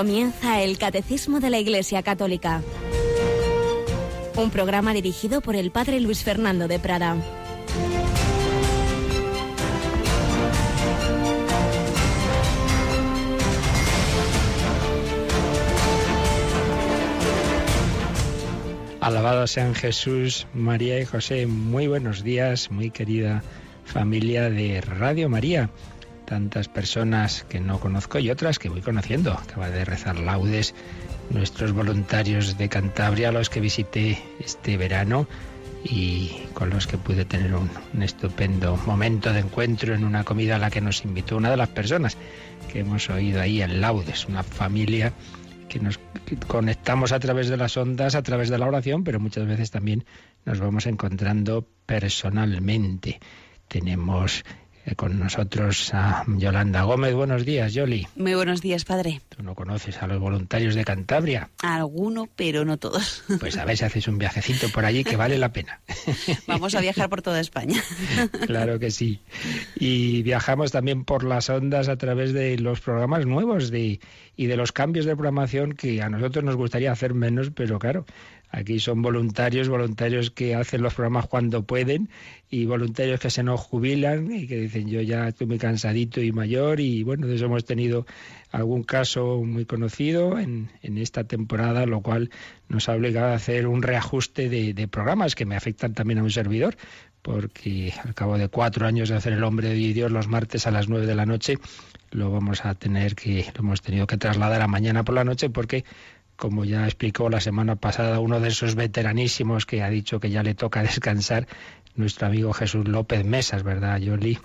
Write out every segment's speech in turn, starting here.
Comienza el Catecismo de la Iglesia Católica, un programa dirigido por el Padre Luis Fernando de Prada. Alabados sean Jesús, María y José. Muy buenos días, muy querida familia de Radio María. Tantas personas que no conozco y otras que voy conociendo. Acaba de rezar laudes nuestros voluntarios de Cantabria, a los que visité este verano y con los que pude tener un estupendo momento de encuentro en una comida a la que nos invitó una de las personas que hemos oído ahí en laudes, una familia que nos conectamos a través de las ondas, a través de la oración, pero muchas veces también nos vamos encontrando personalmente. Tenemos con nosotros a Yolanda Gómez. Buenos días, Yoli. Muy buenos días, padre. ¿Tú no conoces a los voluntarios de Cantabria? Alguno, pero no todos. Pues a ver si haces un viajecito por allí que vale la pena. Vamos a viajar por toda España. Claro que sí. Y viajamos también por las ondas a través de los programas nuevos y de los cambios de programación que a nosotros nos gustaría hacer menos, pero claro, aquí son voluntarios que hacen los programas cuando pueden y voluntarios que se nos jubilan y que dicen yo ya estoy muy cansadito y mayor, y bueno, de eso hemos tenido algún caso muy conocido en esta temporada, lo cual nos ha obligado a hacer un reajuste de programas que me afectan también a un servidor, porque al cabo de 4 años de hacer El Hombre de Dios los martes a las 9 de la noche, lo hemos tenido que trasladar a mañana por la noche porque, como ya explicó la semana pasada uno de esos veteranísimos que ha dicho que ya le toca descansar, nuestro amigo Jesús López Mesas, ¿verdad, Yoli?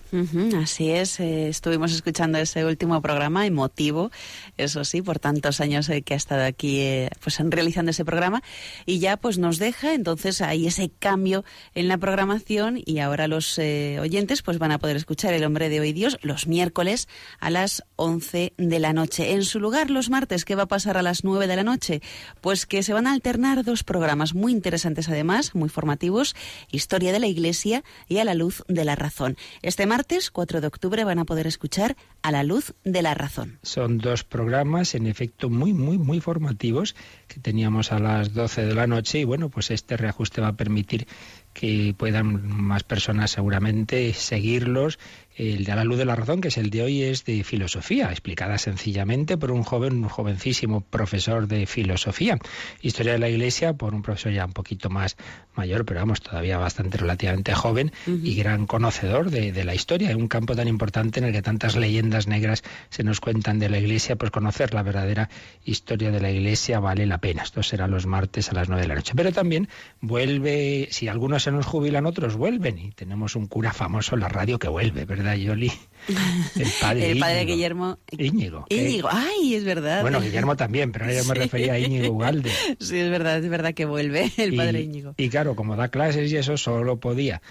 Así es, estuvimos escuchando ese último programa, emotivo, eso sí, por tantos años que ha estado aquí pues realizando ese programa, y ya pues nos deja, entonces hay ese cambio en la programación y ahora los oyentes pues van a poder escuchar El Hombre de Hoy Dios los miércoles a las 11 de la noche. En su lugar, los martes, ¿qué va a pasar a las 9 de la noche? Pues que se van a alternar 2 programas muy interesantes además, muy formativos, Historia de la Iglesia y A la Luz de la Razón. Este martes, 4 de octubre, van a poder escuchar A la Luz de la Razón. Son 2 programas, en efecto, muy formativos, que teníamos a las 12 de la noche, y bueno, pues este reajuste va a permitir que puedan más personas seguramente seguirlos. El de A la Luz de la Razón, que es el de hoy, es de filosofía, explicada sencillamente por un jovencísimo profesor de filosofía. Historia de la Iglesia por un profesor ya un poquito más mayor, pero vamos, todavía bastante relativamente joven y gran conocedor de la historia, en un campo tan importante en el que tantas leyendas negras se nos cuentan de la Iglesia. Pues conocer la verdadera historia de la Iglesia vale la pena. Esto será los martes a las 9 de la noche. Pero también vuelve, si algunos se nos jubilan, otros vuelven, y tenemos un cura famoso en la radio que vuelve, ¿verdad, Yoli? El padre Guillermo Íñigo. Ay, es verdad. Bueno, Guillermo también, pero ahora yo me refería a Íñigo Ugalde. Sí, es verdad que vuelve el padre Íñigo. Y claro, como da clases y eso, solo podía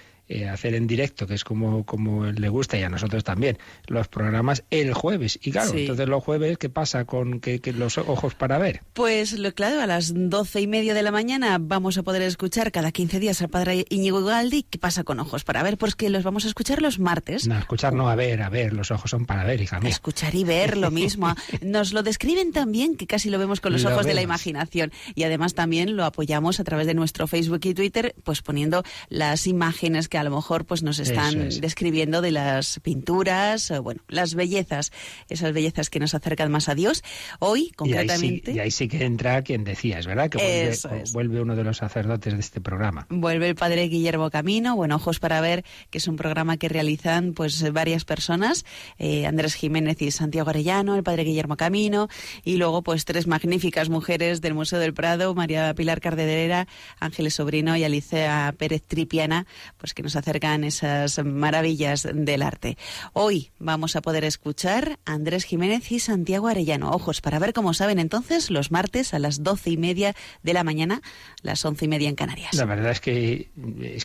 hacer en directo, que es como le gusta, y a nosotros también, los programas el jueves. Y claro, entonces los jueves, ¿qué pasa con que los ojos para ver? Pues claro, a las 12:30 de la mañana vamos a poder escuchar cada 15 días al padre Íñigo Ugalde. ¿Qué pasa con ojos para ver? Pues que los vamos a escuchar los martes. No, escuchar no, a ver, los ojos son para ver, hija mía. Escuchar y ver, lo mismo. Nos lo describen también, que casi lo vemos con los ojos de la imaginación. Y además también lo apoyamos a través de nuestro Facebook y Twitter, pues poniendo las imágenes que a lo mejor pues nos están describiendo de las pinturas, bueno, las bellezas, esas bellezas que nos acercan más a Dios. Hoy, concretamente... Y ahí sí que entra quien decías, ¿verdad? Que vuelve uno de los sacerdotes de este programa. Vuelve el padre Guillermo Camino, bueno, Ojos para Ver, que es un programa que realizan pues varias personas, Andrés Jiménez y Santiago Arellano, el padre Guillermo Camino, y luego pues 3 magníficas mujeres del Museo del Prado, María Pilar Carderera, Ángeles Sobrino y Alicia Pérez Tripiana, pues que nos acercan esas maravillas del arte. Hoy vamos a poder escuchar a Andrés Jiménez y Santiago Arellano. Ojos para Ver, como saben, entonces, los martes a las 12:30 de la mañana, las 11:30 en Canarias. La verdad es que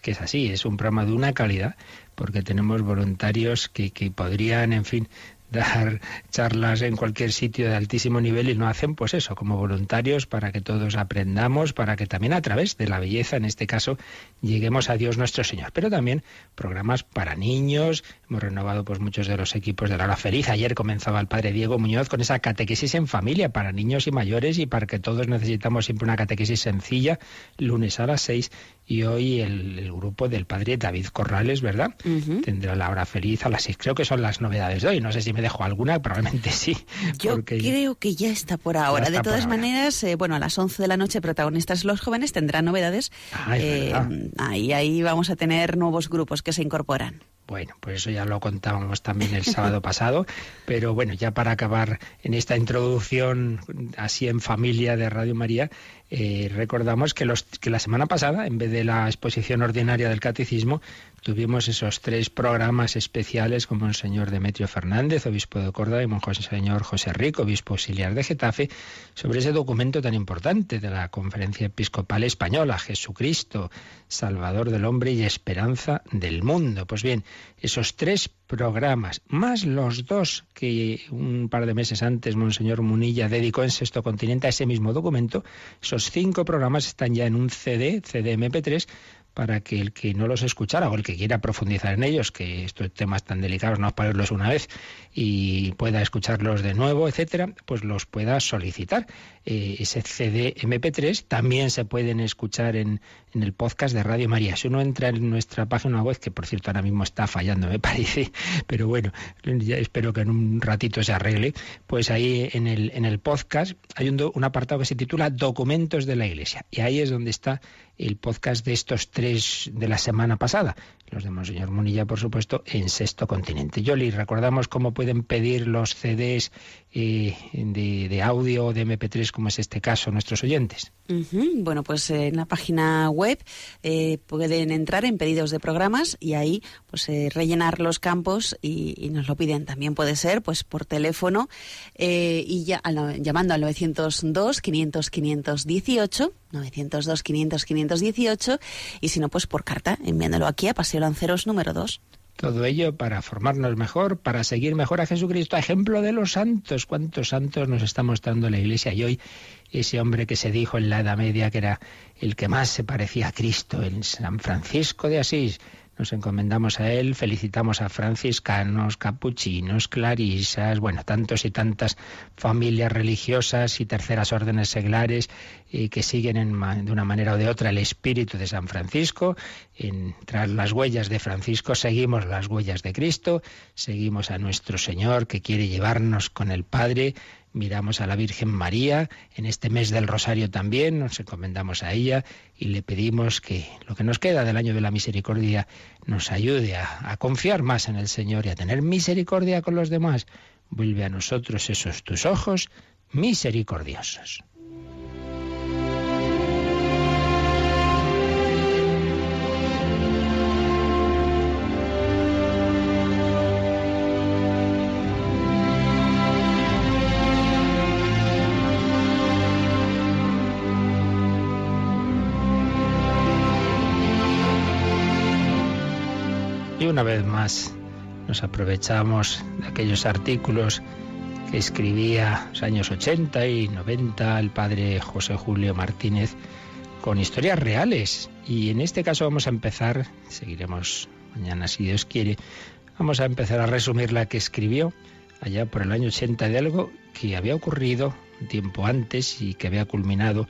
es así, es un programa de una calidad, porque tenemos voluntarios que podrían, en fin, dar charlas en cualquier sitio de altísimo nivel y no hacen pues eso, como voluntarios para que todos aprendamos, para que también a través de la belleza, en este caso, lleguemos a Dios nuestro Señor. Pero también programas para niños, hemos renovado pues muchos de los equipos de la hora feliz. Ayer comenzaba el padre Diego Muñoz con esa catequesis en familia para niños y mayores y para que todos necesitamos siempre una catequesis sencilla, lunes a las 6, y hoy el grupo del padre David Corrales, ¿verdad? Tendrá la hora feliz a las 6. Creo que son las novedades de hoy. No sé si me dejo alguna, probablemente sí. Yo creo que ya está por ahora. De todas maneras, a las 11 de la noche, protagonistas los jóvenes tendrán novedades. Ahí vamos a tener nuevos grupos que se incorporan. Bueno, pues eso ya lo contábamos también el sábado pasado, pero bueno, ya para acabar en esta introducción así en familia de Radio María, recordamos que la semana pasada, en vez de la exposición ordinaria del Catecismo, tuvimos esos 3 programas especiales con Monseñor Demetrio Fernández, obispo de Córdoba, y Monseñor José Rico, obispo auxiliar de Getafe, sobre ese documento tan importante de la Conferencia Episcopal Española, Jesucristo, Salvador del hombre y esperanza del mundo. Pues bien, esos 3 programas, más los 2 que un par de meses antes Monseñor Munilla dedicó en Sexto Continente a ese mismo documento, esos 5 programas están ya en un CD MP3, para que el que no los escuchara o el que quiera profundizar en ellos, que estos temas tan delicados no es para oírlos una vez y pueda escucharlos de nuevo, etcétera, pues los pueda solicitar. Ese CD MP3 también se pueden escuchar en el podcast de Radio María. Si uno entra en nuestra página web, que por cierto ahora mismo está fallando, me parece, pero bueno, ya espero que en un ratito se arregle, pues ahí en el podcast hay un apartado que se titula Documentos de la Iglesia, y ahí es donde está el podcast de estos 3 de la semana pasada, los de Monseñor Munilla, por supuesto, en Sexto Continente. Yoli, recordamos cómo pueden pedir los CDs de audio o de MP3, como es este caso, nuestros oyentes. Bueno, pues en la página web pueden entrar en pedidos de programas y ahí pues rellenar los campos y nos lo piden. También puede ser pues por teléfono y llamando al 902-500-518, 902-500-518, y si no, pues por carta, enviándolo aquí a Paseo Lanceros número 2. Todo ello para formarnos mejor, para seguir mejor a Jesucristo, a ejemplo de los santos. ¿Cuántos santos nos está mostrando la Iglesia? Y hoy ese hombre que se dijo en la Edad Media que era el que más se parecía a Cristo, el San Francisco de Asís. Nos encomendamos a él, felicitamos a franciscanos, capuchinos, clarisas, tantos y tantas familias religiosas y terceras órdenes seglares que siguen de una manera o de otra el espíritu de San Francisco. Tras las huellas de Francisco seguimos las huellas de Cristo, seguimos a nuestro Señor que quiere llevarnos con el Padre. Miramos a la Virgen María, en este mes del Rosario también nos encomendamos a ella y le pedimos que lo que nos queda del año de la misericordia nos ayude a confiar más en el Señor y a tener misericordia con los demás. Vuelve a nosotros esos tus ojos misericordiosos. Y una vez más nos aprovechamos de aquellos artículos que escribía en los años 80 y 90 el padre José Julio Martínez con historias reales. Y en este caso vamos a empezar, seguiremos mañana si Dios quiere, vamos a empezar a resumir la que escribió allá por el año 80 de algo que había ocurrido un tiempo antes y que había culminado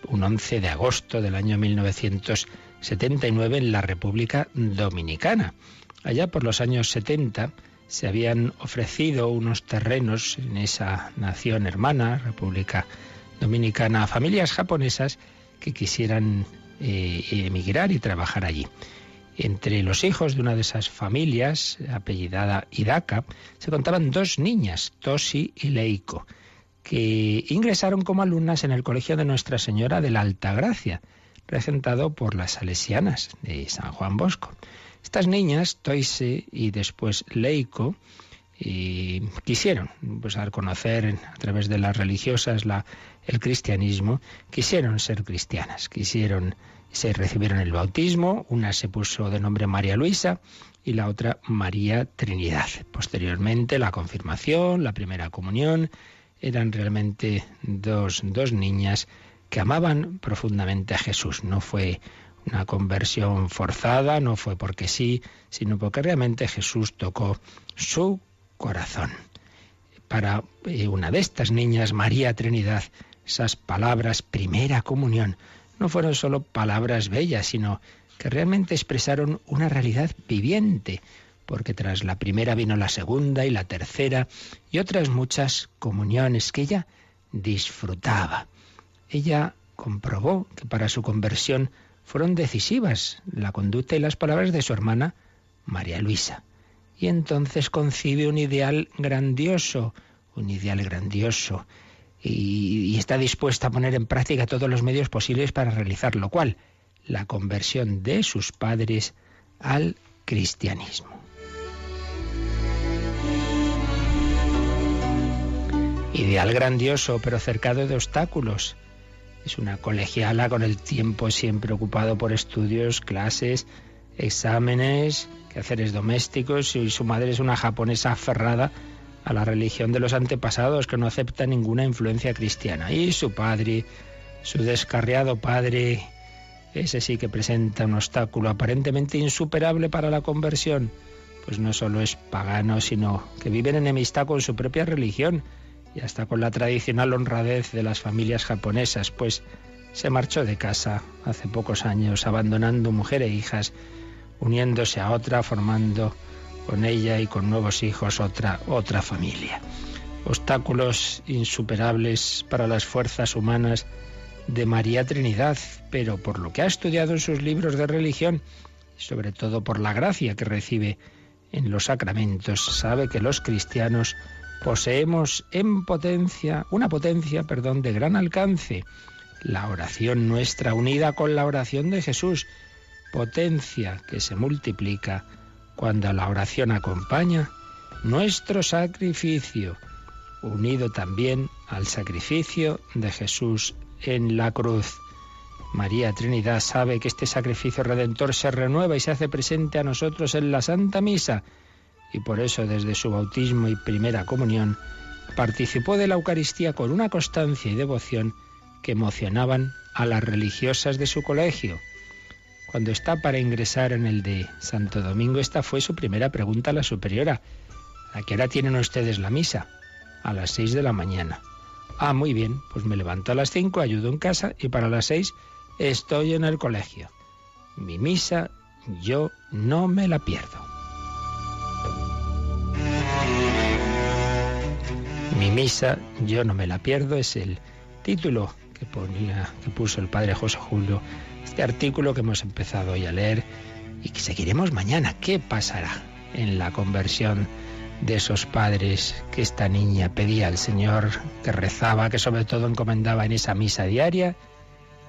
un 11 de agosto del año 1979 en la República Dominicana. Allá por los años 70 se habían ofrecido unos terrenos en esa nación hermana, República Dominicana, a familias japonesas que quisieran emigrar y trabajar allí. Entre los hijos de una de esas familias, apellidada Hidaka, se contaban 2 niñas, Toshi y Leiko, que ingresaron como alumnas en el Colegio de Nuestra Señora de la Altagracia, regentado por las salesianas de San Juan Bosco. Estas niñas, Toise y después Leiko, quisieron al conocer a través de las religiosas el cristianismo, quisieron ser cristianas, recibieron el bautismo. Una se puso de nombre María Luisa y la otra María Trinidad. Posteriormente la confirmación, la primera comunión, eran realmente dos niñas que amaban profundamente a Jesús. No fue una conversión forzada, no fue porque sí, sino porque realmente Jesús tocó su corazón. Para una de estas niñas, María Trinidad, esas palabras primera comunión no fueron solo palabras bellas, sino que realmente expresaron una realidad viviente, porque tras la primera vino la segunda y la tercera y otras muchas comuniones que ella disfrutaba. Ella comprobó que para su conversión fueron decisivas la conducta y las palabras de su hermana María Luisa. Y entonces concibe un ideal grandioso, y está dispuesta a poner en práctica todos los medios posibles para realizarlo. ¿Cuál? La conversión de sus padres al cristianismo. Ideal grandioso, pero cercado de obstáculos. Es una colegiala con el tiempo siempre ocupado por estudios, clases, exámenes, quehaceres domésticos, y su madre es una japonesa aferrada a la religión de los antepasados que no acepta ninguna influencia cristiana. Y su padre, su descarriado padre, ese sí que presenta un obstáculo aparentemente insuperable para la conversión, pues no solo es pagano, sino que vive en enemistad con su propia religión y hasta con la tradicional honradez de las familias japonesas, pues se marchó de casa hace pocos años, abandonando mujer e hijas, uniéndose a otra, formando con ella y con nuevos hijos otra familia. Obstáculos insuperables para las fuerzas humanas de María Trinidad, pero por lo que ha estudiado en sus libros de religión y sobre todo por la gracia que recibe en los sacramentos, sabe que los cristianos poseemos una potencia de gran alcance, la oración nuestra unida con la oración de Jesús, potencia que se multiplica cuando la oración acompaña nuestro sacrificio, unido también al sacrificio de Jesús en la cruz. María Trinidad sabe que este sacrificio redentor se renueva y se hace presente a nosotros en la Santa Misa, y por eso desde su bautismo y primera comunión participó de la Eucaristía con una constancia y devoción que emocionaban a las religiosas de su colegio. Cuando está para ingresar en el de Santo Domingo, esta fue su primera pregunta a la superiora. ¿A qué hora tienen ustedes la misa? A las 6 de la mañana. Ah, muy bien, pues me levanto a las 5, ayudo en casa y para las 6 estoy en el colegio. Mi misa yo no me la pierdo. Mi misa yo no me la pierdo es el título que puso el padre José Julio, este artículo que hemos empezado hoy a leer y que seguiremos mañana. ¿Qué pasará en la conversión de esos padres que esta niña pedía al Señor, que rezaba, que sobre todo encomendaba en esa misa diaria?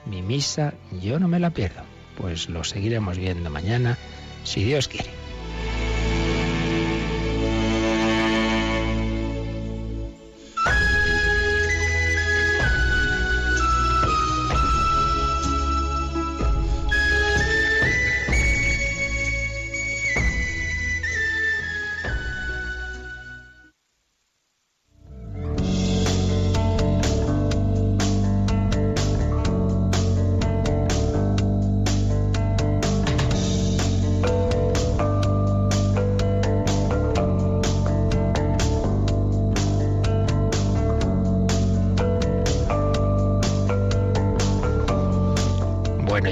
Mi misa yo no me la pierdo. Pues lo seguiremos viendo mañana, si Dios quiere.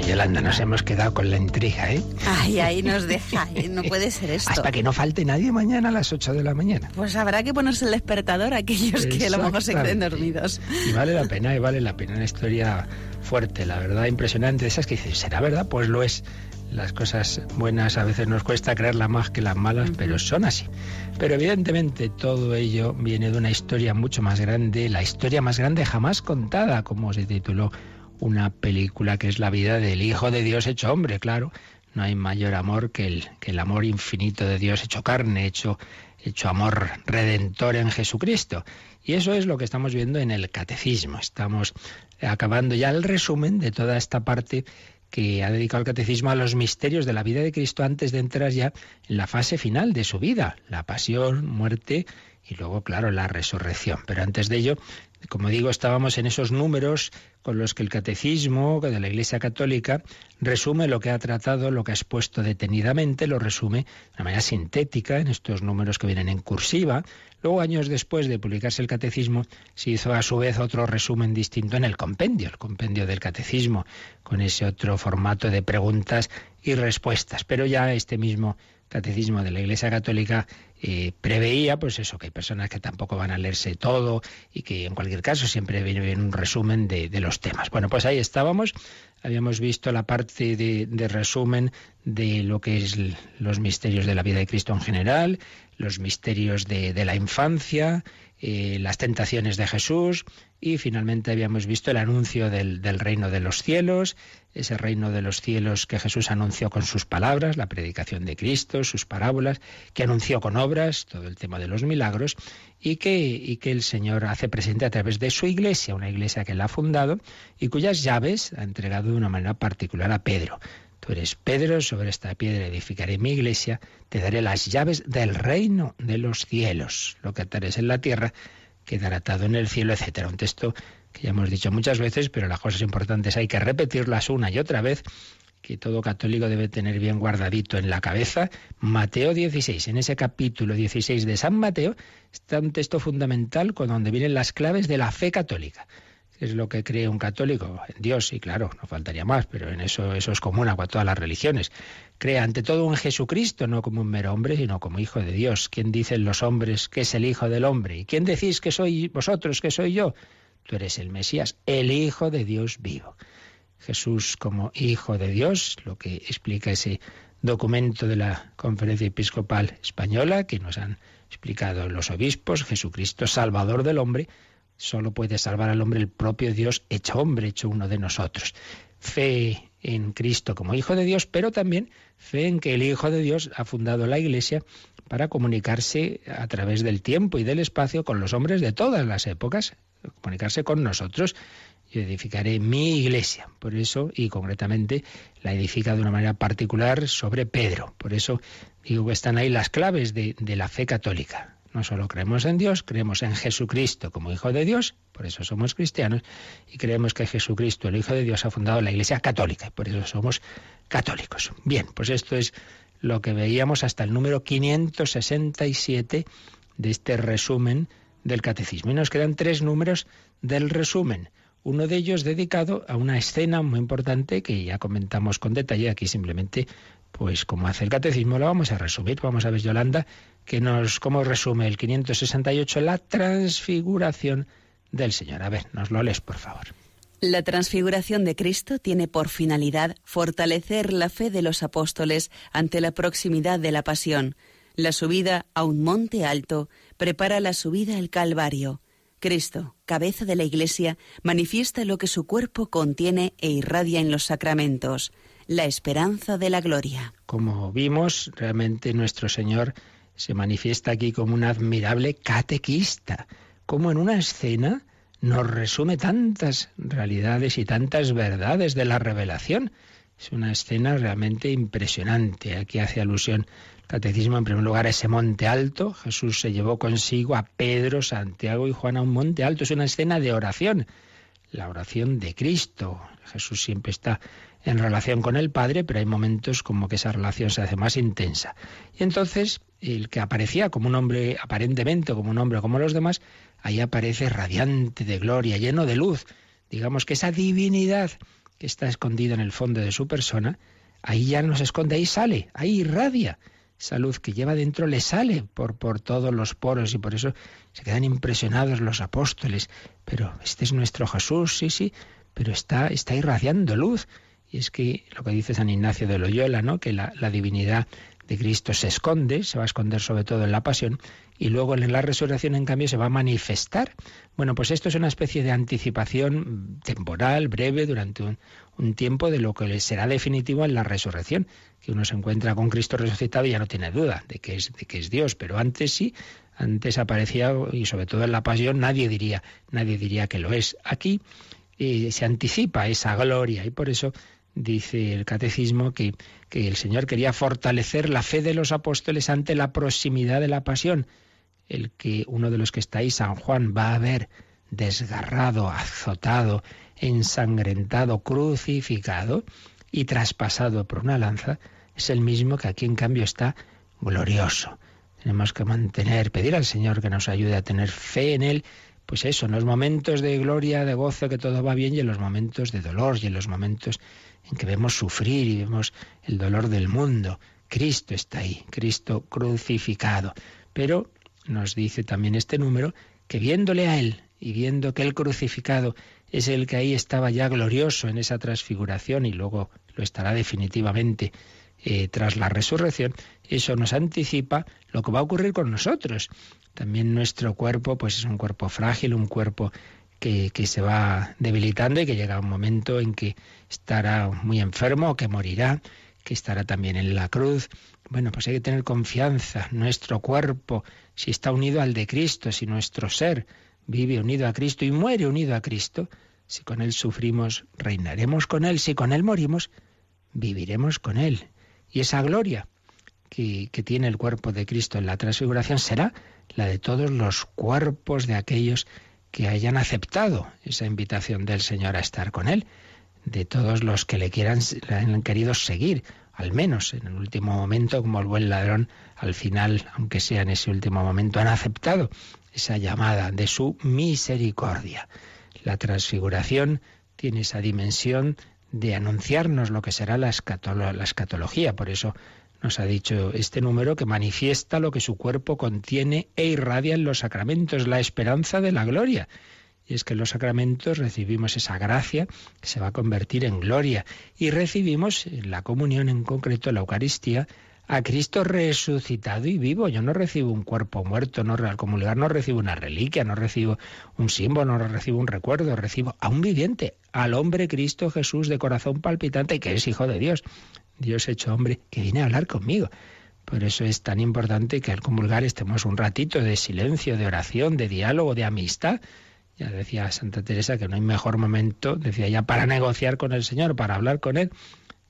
Yolanda, nos hemos quedado con la intriga, ¿eh? Ay, ahí nos deja, ¿eh? No puede ser esto. Hasta que no falte nadie mañana a las 8 de la mañana. Pues habrá que ponerse el despertador a aquellos que a lo mejor se queden dormidos. Y vale la pena, una historia fuerte, la verdad, impresionante. Esas que dices, ¿será verdad? Pues lo es. Las cosas buenas a veces nos cuesta creerlas más que las malas, pero son así. Pero evidentemente todo ello viene de una historia mucho más grande, la historia más grande jamás contada, como se tituló una película, que es la vida del Hijo de Dios hecho hombre. Claro, no hay mayor amor que el amor infinito de Dios hecho carne, hecho amor redentor en Jesucristo. Y eso es lo que estamos viendo en el Catecismo. Estamos acabando ya el resumen de toda esta parte que ha dedicado el catecismo a los misterios de la vida de Cristo antes de entrar ya en la fase final de su vida, la pasión, muerte y luego, claro, la resurrección. Pero antes de ello, como digo, estábamos en esos números con los que el catecismo de la Iglesia Católica resume lo que ha tratado, lo que ha expuesto detenidamente, lo resume de una manera sintética en estos números que vienen en cursiva. Luego, años después de publicarse el catecismo, se hizo a su vez otro resumen distinto en el compendio del catecismo, con ese otro formato de preguntas y respuestas. Pero ya este mismo catecismo de la Iglesia Católica preveía, pues eso, que hay personas que tampoco van a leerse todo y que en cualquier caso siempre viene un resumen de los temas. Bueno, pues ahí estábamos, habíamos visto la parte de resumen de lo que es los misterios de la vida de Cristo en general, los misterios de la infancia, las tentaciones de Jesús y finalmente habíamos visto el anuncio del reino de los cielos, ese reino de los cielos que Jesús anunció con sus palabras, la predicación de Cristo, sus parábolas, que anunció con obras, todo el tema de los milagros, y que el Señor hace presente a través de su Iglesia, una Iglesia que él ha fundado y cuyas llaves ha entregado de una manera particular a Pedro. Tú eres Pedro, sobre esta piedra edificaré mi Iglesia, te daré las llaves del reino de los cielos. Lo que atares en la tierra quedará atado en el cielo, etcétera. Un texto que ya hemos dicho muchas veces, pero las cosas importantes hay que repetirlas una y otra vez, que todo católico debe tener bien guardadito en la cabeza. Mateo 16, en ese capítulo 16 de San Mateo, está un texto fundamental con donde vienen las claves de la fe católica. Es lo que cree un católico en Dios, y claro, no faltaría más, pero en eso es común a todas las religiones. Cree ante todo en Jesucristo, no como un mero hombre, sino como Hijo de Dios. ¿Quién dicen los hombres que es el Hijo del Hombre? ¿Y quién decís que soy vosotros, que soy yo? Tú eres el Mesías, el Hijo de Dios vivo. Jesús como Hijo de Dios, lo que explica ese documento de la Conferencia Episcopal Española, que nos han explicado los obispos, Jesucristo, Salvador del hombre. Solo puede salvar al hombre el propio Dios hecho hombre, hecho uno de nosotros. Fe en Cristo como Hijo de Dios, pero también fe en que el Hijo de Dios ha fundado la Iglesia para comunicarse a través del tiempo y del espacio con los hombres de todas las épocas, comunicarse con nosotros. Yo edificaré mi Iglesia, por eso, y concretamente la edifica de una manera particular sobre Pedro. Por eso digo que están ahí las claves de la fe católica. No solo creemos en Dios, creemos en Jesucristo como Hijo de Dios, por eso somos cristianos, y creemos que Jesucristo, el Hijo de Dios, ha fundado la Iglesia católica, y por eso somos católicos. Bien, pues esto es lo que veíamos hasta el número 567 de este resumen del Catecismo. Y nos quedan 3 números del resumen. Uno de ellos dedicado a una escena muy importante que ya comentamos con detalle. Aquí simplemente, pues como hace el Catecismo, lo vamos a resumir. Vamos a ver, Yolanda, cómo resume el 568 la transfiguración del Señor. A ver, nos lo lees, por favor. La transfiguración de Cristo tiene por finalidad fortalecer la fe de los apóstoles ante la proximidad de la pasión. La subida a un monte alto prepara la subida al Calvario. Cristo, cabeza de la Iglesia, manifiesta lo que su cuerpo contiene e irradia en los sacramentos, la esperanza de la gloria. Como vimos, realmente nuestro Señor se manifiesta aquí como un admirable catequista, como en una escena nos resume tantas realidades y tantas verdades de la revelación. Es una escena realmente impresionante. Aquí hace alusión el Catecismo, en primer lugar, a ese monte alto. Jesús se llevó consigo a Pedro, Santiago y Juan a un monte alto. Es una escena de oración, la oración de Cristo. Jesús siempre está en relación con el Padre, pero hay momentos como que esa relación se hace más intensa. Y entonces, el que aparecía como un hombre, aparentemente como un hombre como los demás, ahí aparece radiante de gloria, lleno de luz. Digamos que esa divinidad que está escondida en el fondo de su persona, ahí ya no se esconde, ahí sale, ahí irradia. Esa luz que lleva dentro le sale por todos los poros y por eso se quedan impresionados los apóstoles. Pero este es nuestro Jesús, sí, pero está irradiando luz. Y es que lo que dice San Ignacio de Loyola, ¿no?, que la divinidad de Cristo se esconde, se va a esconder sobre todo en la pasión, y luego en la resurrección, en cambio, se va a manifestar. Bueno, pues esto es una especie de anticipación temporal, breve, durante un tiempo de lo que será definitivo en la resurrección, que uno se encuentra con Cristo resucitado y ya no tiene duda de que es Dios, pero antes sí, antes aparecía, y sobre todo en la pasión, nadie diría que lo es. Aquí se anticipa esa gloria, y por eso dice el Catecismo que el Señor quería fortalecer la fe de los apóstoles ante la proximidad de la pasión. El que uno de los que está ahí, San Juan, va a ver desgarrado, azotado, ensangrentado, crucificado y traspasado por una lanza, es el mismo que aquí en cambio está glorioso. Tenemos que pedir al Señor que nos ayude a tener fe en Él, pues eso, en los momentos de gloria, de gozo, que todo va bien, y en los momentos de dolor, y en los momentos en que vemos sufrir y vemos el dolor del mundo. Cristo está ahí, Cristo crucificado. Pero nos dice también este número que viéndole a Él y viendo que el crucificado es el que ahí estaba ya glorioso en esa transfiguración y luego lo estará definitivamente tras la resurrección, eso nos anticipa lo que va a ocurrir con nosotros. También nuestro cuerpo pues es un cuerpo frágil, un cuerpo que se va debilitando y que llega un momento en que estará muy enfermo, que morirá, que estará también en la cruz. Bueno, pues hay que tener confianza. Nuestro cuerpo, si está unido al de Cristo, si nuestro ser vive unido a Cristo y muere unido a Cristo, si con Él sufrimos, reinaremos con Él. Si con Él morimos, viviremos con Él. Y esa gloria que tiene el cuerpo de Cristo en la transfiguración será la de todos los cuerpos de aquellos que hayan aceptado esa invitación del Señor a estar con Él, de todos los que le han querido seguir, al menos en el último momento, como el buen ladrón, al final, aunque sea en ese último momento, han aceptado esa llamada de su misericordia. La transfiguración tiene esa dimensión de anunciarnos lo que será la escatología. Por eso nos ha dicho este número que manifiesta lo que su cuerpo contiene e irradia en los sacramentos, la esperanza de la gloria. Y es que en los sacramentos recibimos esa gracia que se va a convertir en gloria. Y recibimos en la comunión, en concreto en la Eucaristía, a Cristo resucitado y vivo. Yo no recibo un cuerpo muerto, al comulgar no recibo una reliquia, no recibo un símbolo, no recibo un recuerdo, recibo a un viviente, al hombre Cristo Jesús de corazón palpitante, que es Hijo de Dios, Dios hecho hombre, que viene a hablar conmigo. Por eso es tan importante que al comulgar estemos un ratito de silencio, de oración, de diálogo, de amistad. Ya decía Santa Teresa que no hay mejor momento, decía ya, para negociar con el Señor, para hablar con Él.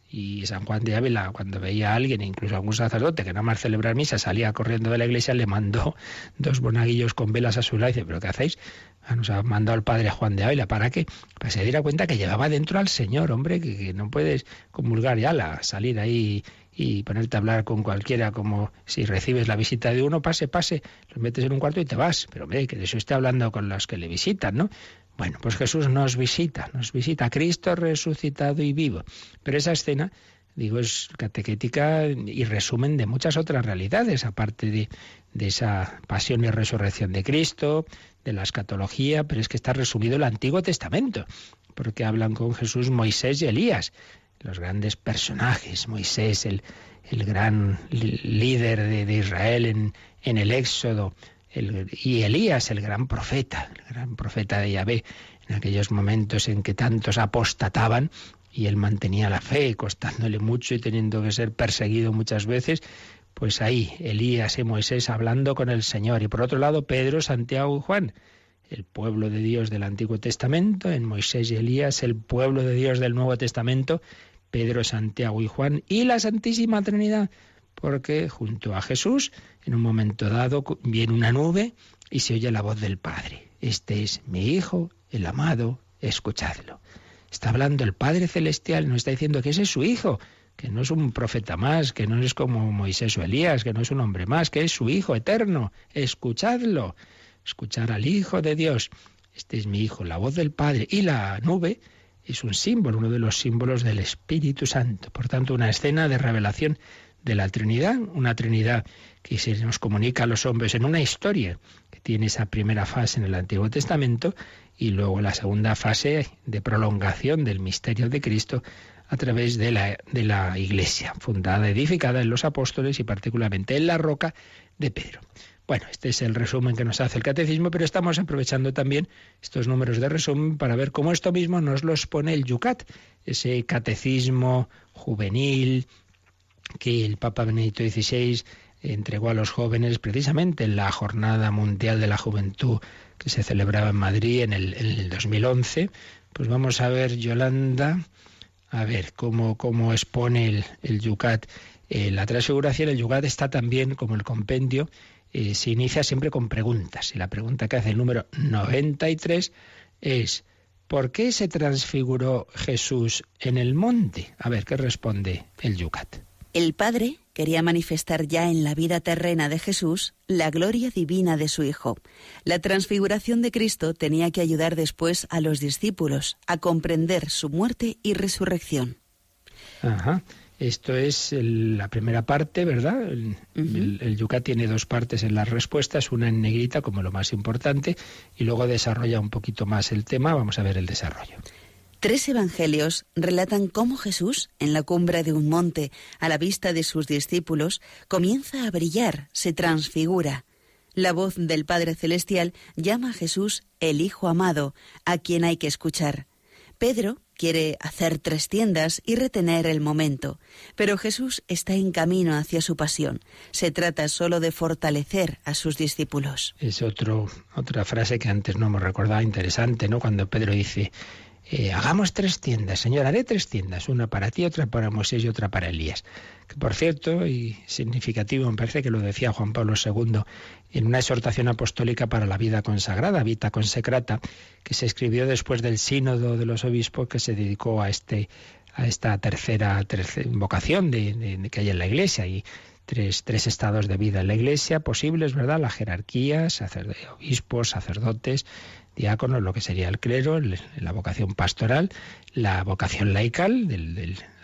Y San Juan de Ávila, cuando veía a alguien, incluso a algún sacerdote que nada más celebrar misa, salía corriendo de la iglesia, le mandó 2 monaguillos con velas a su lado y dice, ¿pero qué hacéis? Nos ha mandado el padre Juan de Ávila, ¿para qué? Para que se diera cuenta que llevaba dentro al Señor, hombre, que no puedes comulgar ya, salir ahí y ponerte a hablar con cualquiera, como si recibes la visita de uno, pase, los metes en un cuarto y te vas. Pero hombre, que de eso esté hablando con los que le visitan, ¿no? Bueno, pues Jesús nos visita, Cristo resucitado y vivo. Pero esa escena, digo, es catequética y resumen de muchas otras realidades, aparte de esa pasión y resurrección de Cristo, de la escatología, pero es que está resumido el Antiguo Testamento, porque hablan con Jesús Moisés y Elías, los grandes personajes. Moisés, el gran líder de Israel en el Éxodo, y Elías, el gran profeta de Yahvé, en aquellos momentos en que tantos apostataban y él mantenía la fe, costándole mucho y teniendo que ser perseguido muchas veces, pues ahí Elías y Moisés hablando con el Señor. Y por otro lado Pedro, Santiago y Juan, el pueblo de Dios del Antiguo Testamento, en Moisés y Elías, el pueblo de Dios del Nuevo Testamento, Pedro, Santiago y Juan, y la Santísima Trinidad, porque junto a Jesús, en un momento dado, viene una nube y se oye la voz del Padre. Este es mi Hijo, el amado, escuchadlo. Está hablando el Padre Celestial, nos está diciendo que ese es su Hijo, que no es un profeta más, que no es como Moisés o Elías, que no es un hombre más, que es su Hijo eterno. Escuchadlo, escuchar al Hijo de Dios. Este es mi Hijo, la voz del Padre. Y la nube es un símbolo, uno de los símbolos del Espíritu Santo. Por tanto, una escena de revelación de la Trinidad, una Trinidad que se nos comunica a los hombres en una historia que tiene esa primera fase en el Antiguo Testamento y luego la segunda fase de prolongación del misterio de Cristo a través de la Iglesia, fundada, edificada en los apóstoles y particularmente en la roca de Pedro. Bueno, este es el resumen que nos hace el Catecismo, pero estamos aprovechando también estos números de resumen para ver cómo esto mismo nos los pone el Yucat, ese catecismo juvenil que el Papa Benedicto XVI entregó a los jóvenes precisamente en la Jornada Mundial de la Juventud que se celebraba en Madrid en el 2011. Pues vamos a ver, Yolanda, A ver, cómo expone el Yucat la transfiguración. El Yucat está también, como el compendio, se inicia siempre con preguntas. Y la pregunta que hace el número 93 es: ¿por qué se transfiguró Jesús en el monte? A ver, ¿qué responde el Yucat? El Padre quería manifestar ya en la vida terrena de Jesús la gloria divina de su Hijo. La transfiguración de Cristo tenía que ayudar después a los discípulos a comprender su muerte y resurrección. Ajá. Esto es la primera parte, ¿verdad? El Yucat tiene dos partes en las respuestas, una en negrita como lo más importante, y luego desarrolla un poquito más el tema. Vamos a ver el desarrollo. 3 evangelios relatan cómo Jesús, en la cumbre de un monte, a la vista de sus discípulos, comienza a brillar, se transfigura. La voz del Padre Celestial llama a Jesús el Hijo amado, a quien hay que escuchar. Pedro quiere hacer 3 tiendas y retener el momento, pero Jesús está en camino hacia su pasión. Se trata solo de fortalecer a sus discípulos. Es otra frase que antes no hemos recordado, interesante, ¿no? Cuando Pedro dice: hagamos 3 tiendas, Señor, haré 3 tiendas, una para ti, otra para Moisés y otra para Elías. Que por cierto, y significativo, me parece que lo decía Juan Pablo II en una exhortación apostólica para la vida consagrada, Vita Consecrata, que se escribió después del sínodo de los obispos, que se dedicó a esta tercera vocación de que hay en la Iglesia, y tres estados de vida en la Iglesia posibles, ¿verdad? La jerarquía, obispos, sacerdotes, diáconos, lo que sería el clero, la vocación pastoral, la vocación laical,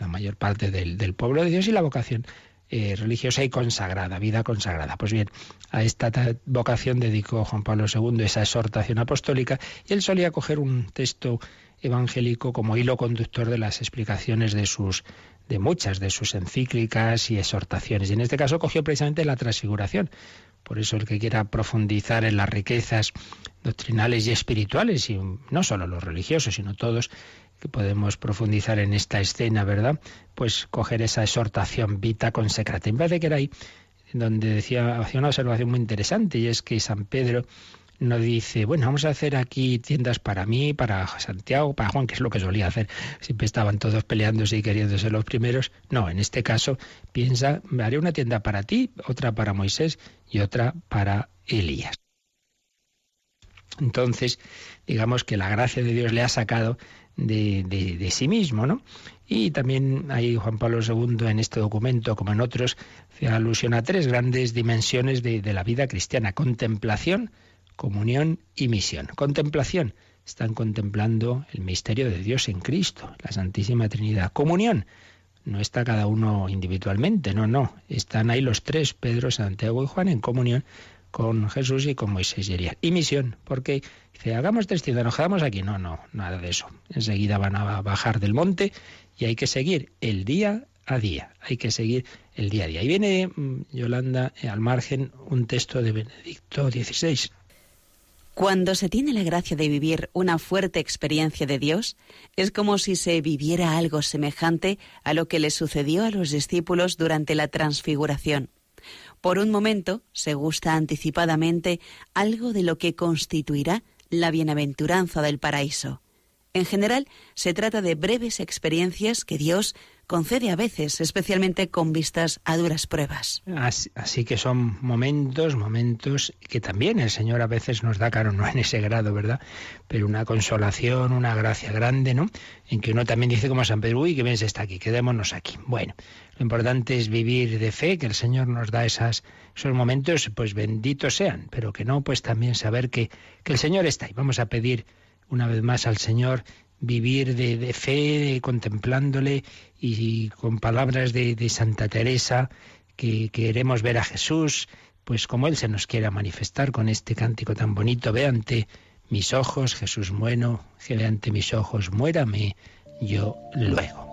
la mayor parte del pueblo de Dios, y la vocación religiosa y consagrada, vida consagrada. Pues bien, a esta vocación dedicó Juan Pablo II esa exhortación apostólica, y él solía coger un texto evangélico como hilo conductor de las explicaciones de muchas de sus encíclicas y exhortaciones. Y en este caso cogió precisamente la transfiguración. Por eso el que quiera profundizar en las riquezas doctrinales y espirituales, y no solo los religiosos, sino todos, que podemos profundizar en esta escena, ¿verdad? Pues coger esa exhortación Vita Consecrata. Me parece que era ahí donde hacía una observación muy interesante, y es que San Pedro no dice: bueno, vamos a hacer aquí tiendas para mí, para Santiago, para Juan, que es lo que solía hacer. Siempre estaban todos peleándose y queriéndose los primeros. No, en este caso piensa: haré una tienda para ti, otra para Moisés y otra para Elías. Entonces, digamos que la gracia de Dios le ha sacado de sí mismo, ¿no? Y también ahí Juan Pablo II, en este documento, como en otros, hace alusión a 3 grandes dimensiones de la vida cristiana: contemplación, comunión y misión. Contemplación: están contemplando el misterio de Dios en Cristo, la Santísima Trinidad. Comunión: no está cada uno individualmente, no. Están ahí los 3, Pedro, Santiago y Juan, en comunión con Jesús y con Moisés y Elías. Y misión, porque dice: hagamos 3 tiendas, nos quedamos aquí. No, nada de eso. Enseguida van a bajar del monte y hay que seguir el día a día. Hay que seguir el día a día. Y viene, Yolanda, al margen, un texto de Benedicto XVI. Cuando se tiene la gracia de vivir una fuerte experiencia de Dios, es como si se viviera algo semejante a lo que le sucedió a los discípulos durante la transfiguración. Por un momento se gusta anticipadamente algo de lo que constituirá la bienaventuranza del paraíso. En general, se trata de breves experiencias que Dios concede a veces, especialmente con vistas a duras pruebas. Así que son momentos que también el Señor a veces nos da, claro, no en ese grado, ¿verdad? Pero una consolación, una gracia grande, ¿no? En que uno también dice como San Pedro: uy, que bien se está aquí, quedémonos aquí. Bueno, lo importante es vivir de fe, que el Señor nos da esos momentos, pues benditos sean, pero que no, pues también saber que el Señor está ahí. Vamos a pedir una vez más al Señor vivir de fe, contemplándole, y con palabras de Santa Teresa, que queremos ver a Jesús, pues como Él se nos quiera manifestar con este cántico tan bonito: ve ante mis ojos, Jesús bueno, que ve ante mis ojos, muérame yo luego.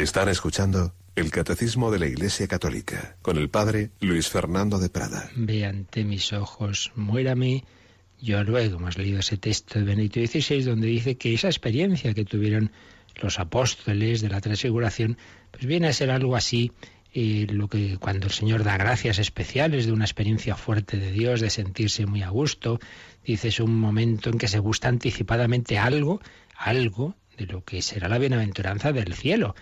Están escuchando el Catecismo de la Iglesia Católica con el Padre Luis Fernando de Prada. Ve ante mis ojos, muérame, yo luego. Hemos leído ese texto de Benedicto XVI donde dice que esa experiencia que tuvieron los apóstoles de la transfiguración, pues viene a ser algo así, lo que cuando el Señor da gracias especiales de una experiencia fuerte de Dios, de sentirse muy a gusto, dice, es un momento en que se busca anticipadamente algo de lo que será la bienaventuranza del cielo.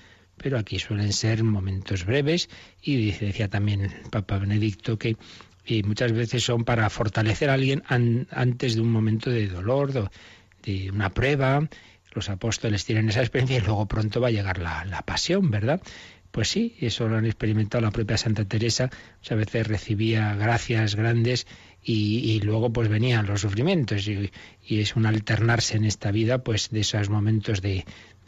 Pero aquí suelen ser momentos breves y decía también el Papa Benedicto que muchas veces son para fortalecer a alguien antes de un momento de dolor, de una prueba. Los apóstoles tienen esa experiencia y luego pronto va a llegar la pasión, ¿verdad? Pues sí, eso lo han experimentado la propia Santa Teresa. Muchas veces recibía gracias grandes y luego pues venían los sufrimientos y es un alternarse en esta vida pues de esos momentos de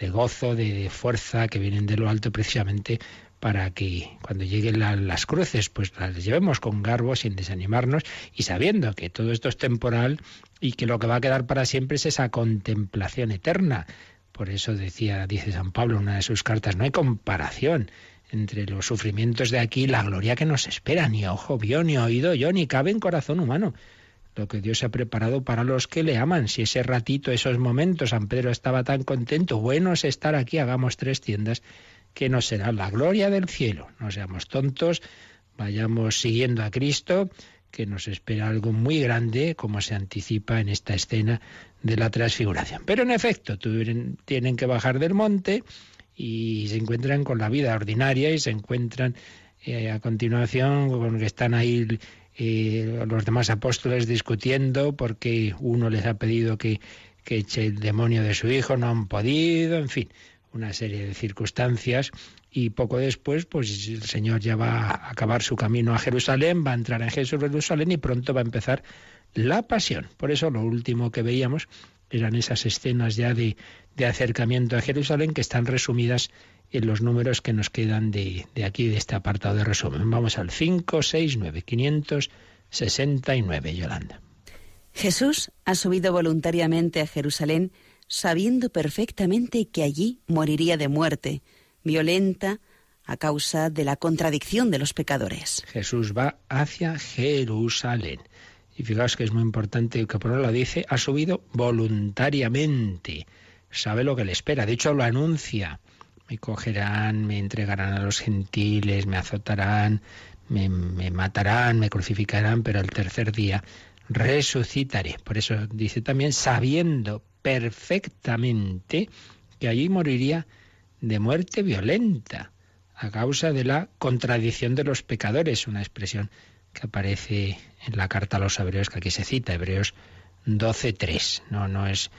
gozo, de fuerza que vienen de lo alto precisamente para que cuando lleguen las cruces pues las llevemos con garbo, sin desanimarnos y sabiendo que todo esto es temporal y que lo que va a quedar para siempre es esa contemplación eterna. Por eso dice San Pablo en una de sus cartas, no hay comparación entre los sufrimientos de aquí y la gloria que nos espera. Ni ojo vio, ni oído oyó, ni cabe en corazón humano lo que Dios ha preparado para los que le aman. Si ese ratito, esos momentos, San Pedro estaba tan contento, bueno es estar aquí, hagamos 3 tiendas, que nos será la gloria del cielo. No seamos tontos, vayamos siguiendo a Cristo, que nos espera algo muy grande, como se anticipa en esta escena de la transfiguración. Pero en efecto, tienen que bajar del monte y se encuentran con la vida ordinaria y se encuentran a continuación con que están ahí los demás apóstoles discutiendo porque uno les ha pedido que eche el demonio de su hijo, no han podido, en fin, una serie de circunstancias. Y poco después, pues el Señor ya va a acabar su camino a Jerusalén, va a entrar en Jerusalén y pronto va a empezar la pasión. Por eso lo último que veíamos eran esas escenas ya de acercamiento a Jerusalén que están resumidas en los números que nos quedan de aquí, de este apartado de resumen. Vamos al 569, 569, Yolanda. Jesús ha subido voluntariamente a Jerusalén sabiendo perfectamente que allí moriría de muerte violenta a causa de la contradicción de los pecadores. Jesús va hacia Jerusalén. Y fijaos que es muy importante que por lo dice, ha subido voluntariamente. Sabe lo que le espera. De hecho, lo anuncia. Me cogerán, me entregarán a los gentiles, me azotarán, me matarán, me crucificarán, pero el tercer día resucitaré. Por eso dice también, sabiendo perfectamente que allí moriría de muerte violenta, a causa de la contradicción de los pecadores, una expresión que aparece en la carta a los hebreos, que aquí se cita, Hebreos 12:3. No es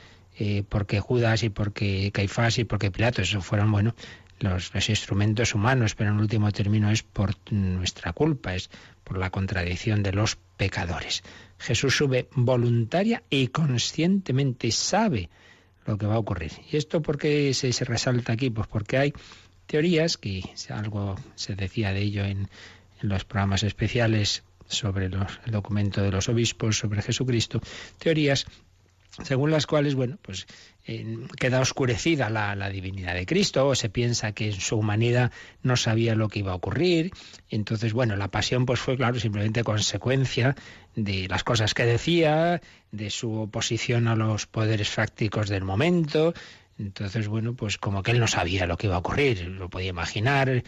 porque Judas y porque Caifás y porque Pilato, eso fueron, los instrumentos humanos, pero en último término es por nuestra culpa, es por la contradicción de los pecadores. Jesús sube voluntaria y conscientemente, sabe lo que va a ocurrir. ¿Y esto por qué se resalta aquí? Pues porque hay teorías, que algo se decía de ello en los programas especiales sobre el documento de los obispos sobre Jesucristo, teorías según las cuales, queda oscurecida la divinidad de Cristo, o se piensa que en su humanidad no sabía lo que iba a ocurrir. Entonces, la pasión fue, claro, simplemente consecuencia de las cosas que decía, de su oposición a los poderes fácticos del momento. Entonces, como que él no sabía lo que iba a ocurrir, lo podía imaginar.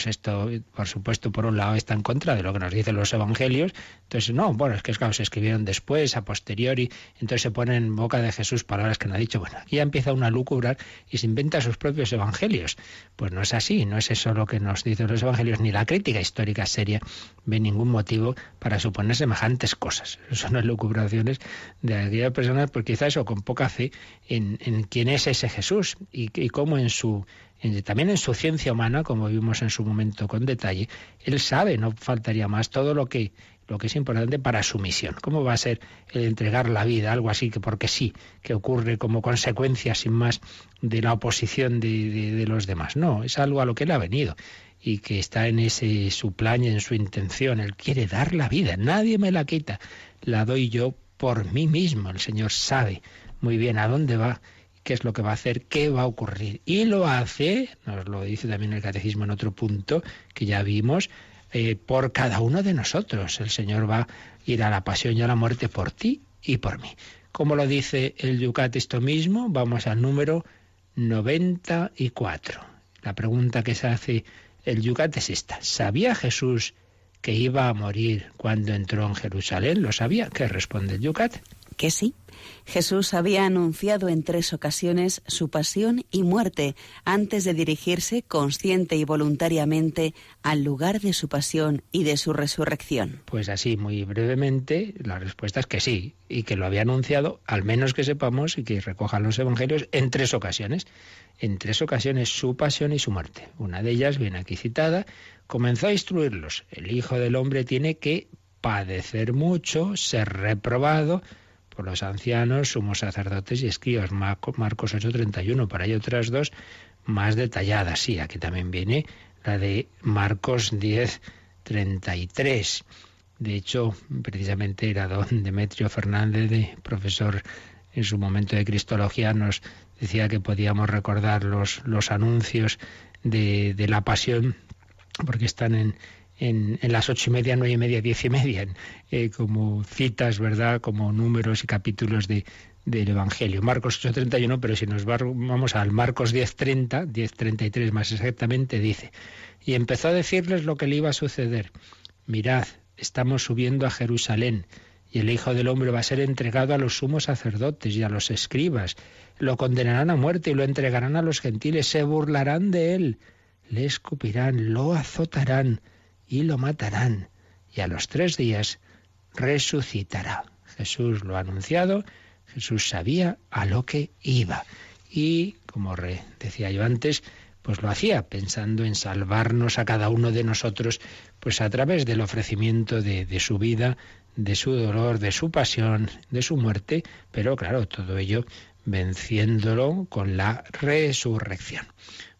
Esto, por supuesto, por un lado está en contra de lo que nos dicen los evangelios. Entonces, es que claro, se escribieron después, a posteriori, entonces se ponen en boca de Jesús palabras que no ha dicho. Aquí ya empieza uno a lucubrar y se inventa sus propios evangelios. Pues no es así, no es eso lo que nos dicen los evangelios, ni la crítica histórica seria ve ningún motivo para suponer semejantes cosas. Son las lucubraciones de aquellas personas, pues quizás eso, con poca fe en quién es ese Jesús y cómo también en su ciencia humana, como vimos en su momento con detalle, él sabe, no faltaría más, todo lo que es importante para su misión. ¿Cómo va a ser el entregar la vida? Algo así que porque sí, que ocurre como consecuencia sin más de la oposición de los demás. No, es algo a lo que él ha venido y que está en su plan y en su intención. Él quiere dar la vida, nadie me la quita, la doy yo por mí mismo. El Señor sabe muy bien a dónde va, qué es lo que va a hacer, qué va a ocurrir. Y lo hace, nos lo dice también el Catecismo en otro punto que ya vimos, por cada uno de nosotros. El Señor va a ir a la pasión y a la muerte por ti y por mí. Como lo dice el Yucat esto mismo, vamos al número 94. La pregunta que se hace el Yucat es esta: ¿sabía Jesús que iba a morir cuando entró en Jerusalén? ¿Lo sabía? ¿Qué responde el Yucat? Que sí. Jesús había anunciado en 3 ocasiones su pasión y muerte antes de dirigirse consciente y voluntariamente al lugar de su pasión y de su resurrección. Pues así, muy brevemente, la respuesta es que sí, y que lo había anunciado, al menos que sepamos y que recojan los evangelios, en 3 ocasiones. En 3 ocasiones su pasión y su muerte. Una de ellas, viene aquí citada, comenzó a instruirlos. El Hijo del Hombre tiene que padecer mucho, ser reprobado por los ancianos, sumos sacerdotes y escribas. Marcos 8:31, para ello otras 2 más detalladas. Sí, aquí también viene la de Marcos 10:33. De hecho, precisamente era don Demetrio Fernández, profesor en su momento de Cristología, nos decía que podíamos recordar los anuncios de la pasión, porque están en las 8:30, 9:30, 10:30, como citas, ¿verdad?, como números y capítulos del Evangelio. Marcos 8:31, pero si nos vamos al Marcos 10:30, 10:33 más exactamente, dice: y empezó a decirles lo que le iba a suceder. Mirad, estamos subiendo a Jerusalén, y el Hijo del Hombre va a ser entregado a los sumos sacerdotes y a los escribas. Lo condenarán a muerte y lo entregarán a los gentiles. Se burlarán de él, le escupirán, lo azotarán y lo matarán, y a los 3 días resucitará. Jesús lo ha anunciado, Jesús sabía a lo que iba. Y, como decía yo antes, pues lo hacía pensando en salvarnos a cada uno de nosotros, pues a través del ofrecimiento de su vida, de su dolor, de su pasión, de su muerte, pero claro, todo ello venciéndolo con la resurrección.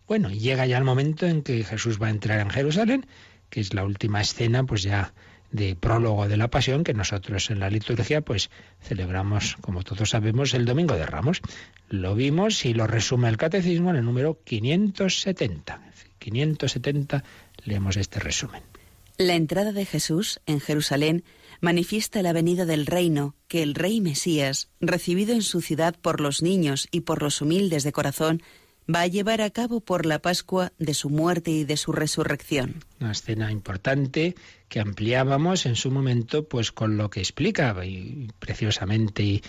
Bueno, llega ya el momento en que Jesús va a entrar en Jerusalén, que es la última escena, pues ya de prólogo de la Pasión, que nosotros en la liturgia pues celebramos, como todos sabemos, el Domingo de Ramos. Lo vimos y lo resume el Catecismo en el número 570. 570 leemos este resumen. La entrada de Jesús en Jerusalén manifiesta la venida del reino que el Rey Mesías, recibido en su ciudad por los niños y por los humildes de corazón, va a llevar a cabo por la Pascua de su muerte y de su resurrección. Una escena importante que ampliábamos en su momento, pues con lo que explica y preciosamente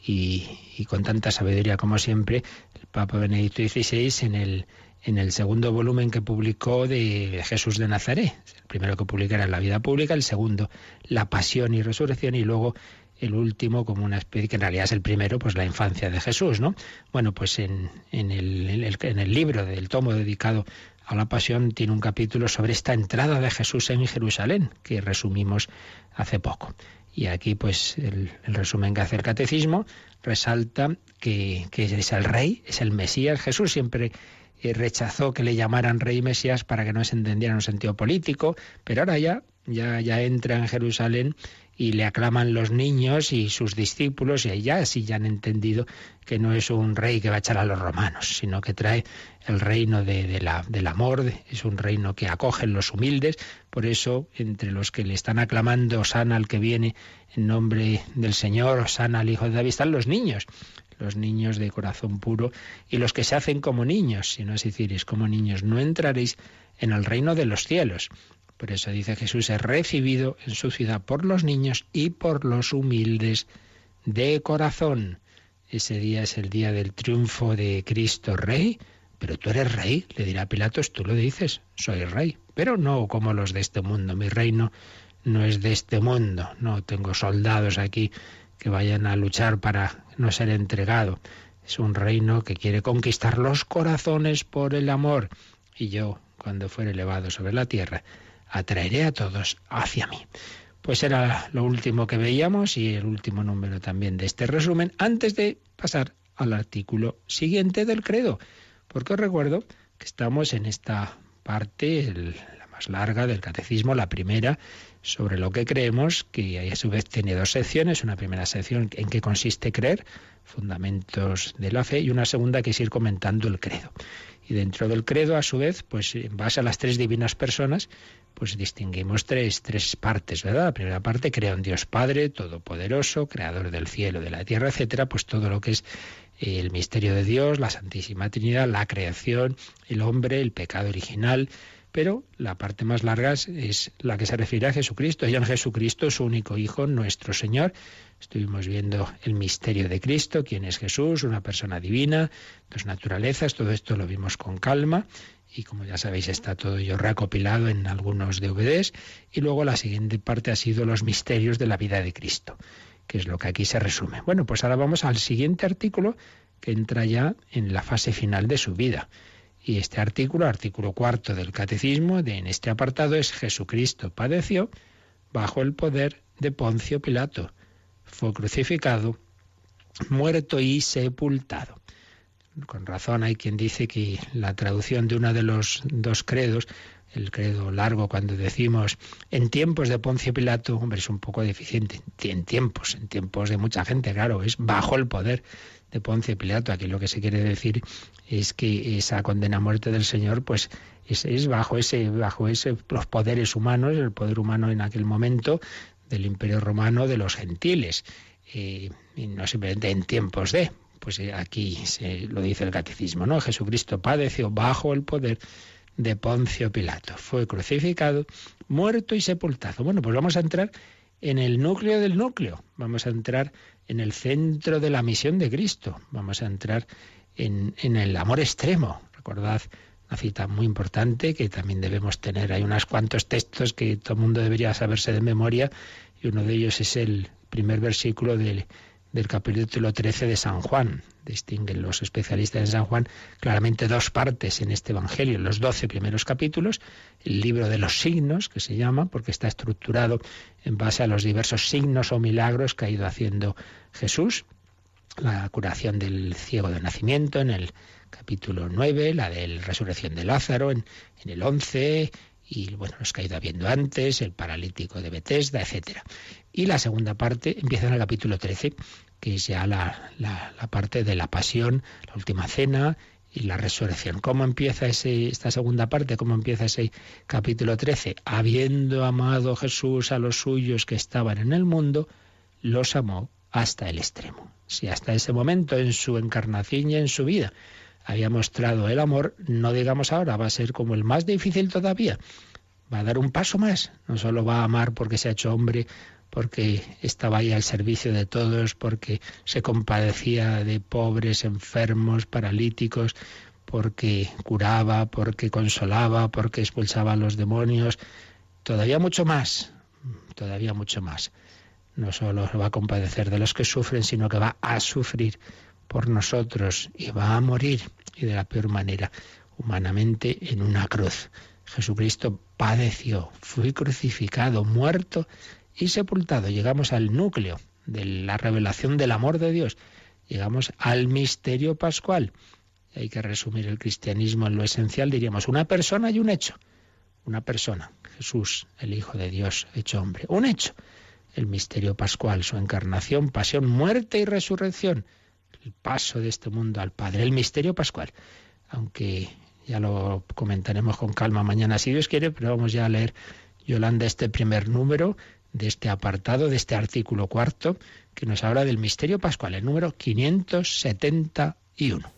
y con tanta sabiduría como siempre el Papa Benedicto XVI en el segundo volumen que publicó de Jesús de Nazaret. El primero que publicara la vida pública, el segundo la pasión y resurrección, y luego el último como una especie, que en realidad es el primero, pues la infancia de Jesús, ¿no? Bueno, pues en el libro del tomo dedicado a la pasión tiene un capítulo sobre esta entrada de Jesús en Jerusalén, que resumimos hace poco. Y aquí pues el resumen que hace el Catecismo resalta que es el Rey, es el Mesías. Jesús siempre rechazó que le llamaran Rey Mesías para que no se entendiera en un sentido político, pero ahora ya entra en Jerusalén y le aclaman los niños y sus discípulos, y ahí ya sí ya han entendido que no es un rey que va a echar a los romanos, sino que trae el reino del amor, es un reino que acogen los humildes. Por eso, entre los que le están aclamando Hosana al que viene en nombre del Señor, Hosana al Hijo de David, están los niños de corazón puro, y los que se hacen como niños. Si no os hicierais como niños, no entraréis en el reino de los cielos. Por eso dice Jesús, es recibido en su ciudad por los niños y por los humildes de corazón. Ese día es el día del triunfo de Cristo Rey. Pero tú eres rey, le dirá Pilatos, tú lo dices, soy rey, pero no como los de este mundo. Mi reino no es de este mundo, no tengo soldados aquí que vayan a luchar para no ser entregado. Es un reino que quiere conquistar los corazones por el amor. Y yo, cuando fuere elevado sobre la tierra, atraeré a todos hacia mí. Pues era lo último que veíamos y el último número también de este resumen, antes de pasar al artículo siguiente del credo. Porque os recuerdo que estamos en esta parte, la más larga del Catecismo, la primera sobre lo que creemos, que a su vez tiene dos secciones, una primera sección en qué consiste creer, fundamentos de la fe, y una segunda que es ir comentando el credo. Y dentro del credo, a su vez, pues en base a las tres divinas personas, pues distinguimos tres partes, ¿verdad? La primera parte, creo en Dios Padre, Todopoderoso, Creador del cielo, de la tierra, etcétera, pues todo lo que es el misterio de Dios, la Santísima Trinidad, la creación, el hombre, el pecado original. Pero la parte más larga es la que se refiere a Jesucristo, y en Jesucristo, su único Hijo, nuestro Señor. Estuvimos viendo el misterio de Cristo, quién es Jesús, una persona divina, dos naturalezas, todo esto lo vimos con calma, y como ya sabéis está todo ello recopilado en algunos DVDs, y luego la siguiente parte ha sido los misterios de la vida de Cristo, que es lo que aquí se resume. Bueno, pues ahora vamos al siguiente artículo, que entra ya en la fase final de su vida. Y este artículo 4 del Catecismo, en este apartado, es: Jesucristo padeció bajo el poder de Poncio Pilato, fue crucificado, muerto y sepultado. Con razón hay quien dice que la traducción de uno de los dos credos, el credo largo, cuando decimos en tiempos de Poncio Pilato, hombre, es un poco deficiente. En tiempos de mucha gente, claro, es bajo el poder de Poncio Pilato. Aquí lo que se quiere decir es que esa condena a muerte del Señor, pues es bajo los poderes humanos, el poder humano en aquel momento del Imperio Romano, de los gentiles, y no simplemente en tiempos de. Pues aquí se lo dice el Catecismo, ¿no? Jesucristo padeció bajo el poder de Poncio Pilato, fue crucificado, muerto y sepultado. Bueno, pues vamos a entrar en el núcleo del núcleo, vamos a entrar en el centro de la misión de Cristo, vamos a entrar en el amor extremo. Recordad una cita muy importante que también debemos tener. Hay unos cuantos textos que todo el mundo debería saberse de memoria, y uno de ellos es el primer versículo del capítulo 13 de San Juan. Distinguen los especialistas en San Juan claramente dos partes en este Evangelio. Los 12 primeros capítulos, el libro de los signos, que se llama, porque está estructurado en base a los diversos signos o milagros que ha ido haciendo Jesús. La curación del ciego de nacimiento en el capítulo 9, la de la resurrección de Lázaro en el 11, y bueno, los que ha ido habiendo antes, el paralítico de Betesda, etcétera. Y la segunda parte empieza en el capítulo 13, que es ya la parte de la pasión, la última cena y la resurrección. ¿Cómo empieza esta segunda parte? ¿Cómo empieza ese capítulo 13? Habiendo amado Jesús a los suyos que estaban en el mundo, los amó hasta el extremo. Si hasta ese momento en su encarnación y en su vida había mostrado el amor, no digamos ahora, va a ser como el más difícil todavía. Va a dar un paso más. No solo va a amar porque se ha hecho hombre, porque estaba ahí al servicio de todos, porque se compadecía de pobres, enfermos, paralíticos, porque curaba, porque consolaba, porque expulsaba a los demonios. Todavía mucho más, todavía mucho más. No solo va a compadecer de los que sufren, sino que va a sufrir por nosotros y va a morir, y de la peor manera, humanamente, en una cruz. Jesucristo padeció, fue crucificado, muerto y sepultado. Llegamos al núcleo de la revelación del amor de Dios. Llegamos al misterio pascual. Hay que resumir el cristianismo en lo esencial, diríamos, una persona y un hecho. Una persona, Jesús, el Hijo de Dios, hecho hombre. Un hecho, el misterio pascual, su encarnación, pasión, muerte y resurrección. El paso de este mundo al Padre, el misterio pascual. Aunque ya lo comentaremos con calma mañana si Dios quiere, pero vamos ya a leer, Yolanda, este primer número de este apartado, de este artículo 4, que nos habla del misterio pascual, el número 571.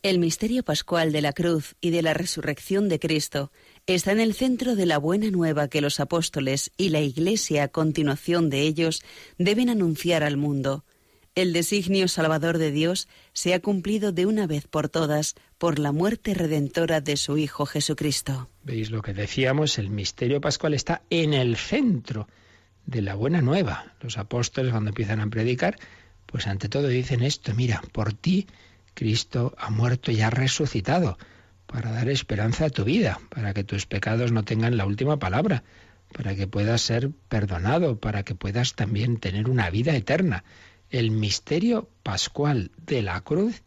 El misterio pascual de la cruz y de la resurrección de Cristo está en el centro de la buena nueva que los apóstoles y la Iglesia a continuación de ellos deben anunciar al mundo. El designio salvador de Dios se ha cumplido de una vez por todas por la muerte redentora de su Hijo Jesucristo. ¿Veis lo que decíamos? El misterio pascual está en el centro de la buena nueva. Los apóstoles, cuando empiezan a predicar, pues ante todo dicen esto: mira, por ti Cristo ha muerto y ha resucitado para dar esperanza a tu vida, para que tus pecados no tengan la última palabra, para que puedas ser perdonado, para que puedas también tener una vida eterna. El misterio pascual de la cruz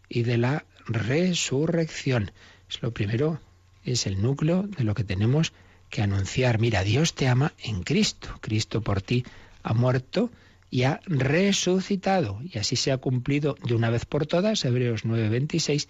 y de la resurrección. Es lo primero, es el núcleo de lo que tenemos que anunciar, mira, Dios te ama en Cristo. Cristo por ti ha muerto y ha resucitado. Y así se ha cumplido de una vez por todas, Hebreos 9:26,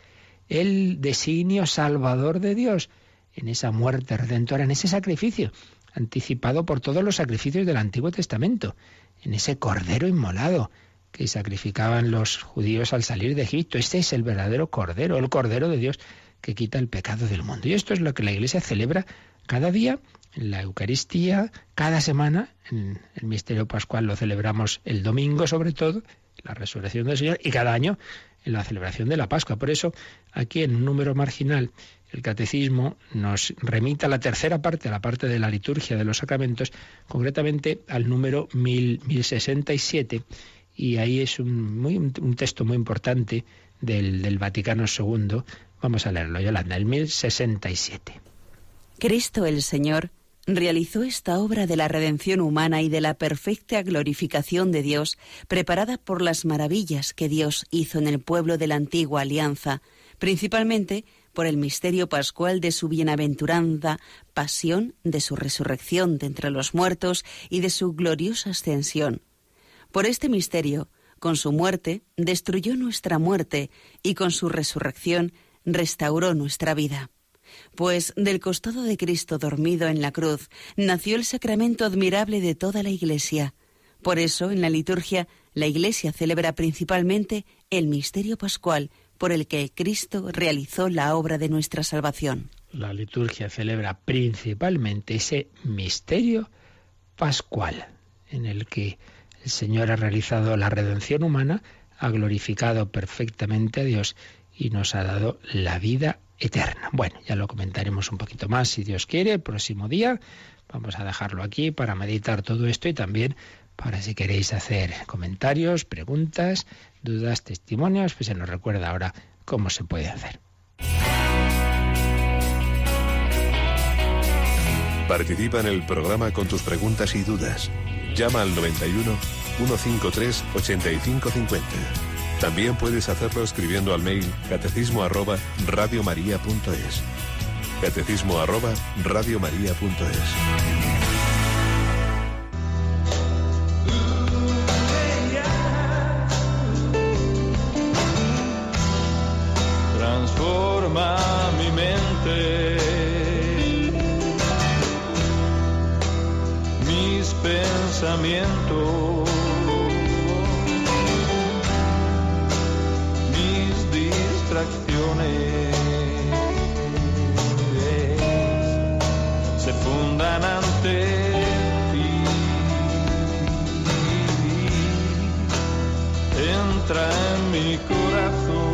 el designio salvador de Dios en esa muerte redentora, en ese sacrificio, anticipado por todos los sacrificios del Antiguo Testamento, en ese cordero inmolado que sacrificaban los judíos al salir de Egipto. Este es el verdadero cordero, el cordero de Dios que quita el pecado del mundo. Y esto es lo que la Iglesia celebra cada día en la Eucaristía, cada semana. En el misterio pascual lo celebramos el domingo, sobre todo, la resurrección del Señor, y cada año en la celebración de la Pascua. Por eso, aquí en un número marginal, el Catecismo nos remite a la tercera parte, a la parte de la liturgia de los sacramentos, concretamente al número 1067, y ahí es un texto muy importante del Vaticano II. Vamos a leerlo, Yolanda, el 1067. Cristo el Señor realizó esta obra de la redención humana y de la perfecta glorificación de Dios, preparada por las maravillas que Dios hizo en el pueblo de la antigua alianza, principalmente por el misterio pascual de su bienaventurada pasión, de su resurrección de entre los muertos y de su gloriosa ascensión. Por este misterio, con su muerte, destruyó nuestra muerte y con su resurrección restauró nuestra vida. Pues del costado de Cristo dormido en la cruz nació el sacramento admirable de toda la Iglesia. Por eso, en la liturgia, la Iglesia celebra principalmente el misterio pascual por el que Cristo realizó la obra de nuestra salvación. La liturgia celebra principalmente ese misterio pascual en el que el Señor ha realizado la redención humana, ha glorificado perfectamente a Dios y nos ha dado la vida eterna. Bueno, ya lo comentaremos un poquito más, si Dios quiere, el próximo día. Vamos a dejarlo aquí para meditar todo esto y también para si queréis hacer comentarios, preguntas, dudas, testimonios, pues se nos recuerda ahora cómo se puede hacer. Participa en el programa con tus preguntas y dudas. Llama al 91 153 8550. También puedes hacerlo escribiendo al mail catecismo@radiomaria.es. catecismo@radiomaria.es. Transforma mi mente, mis pensamientos, mis distracciones se fundan ante ti. Entra en mi corazón,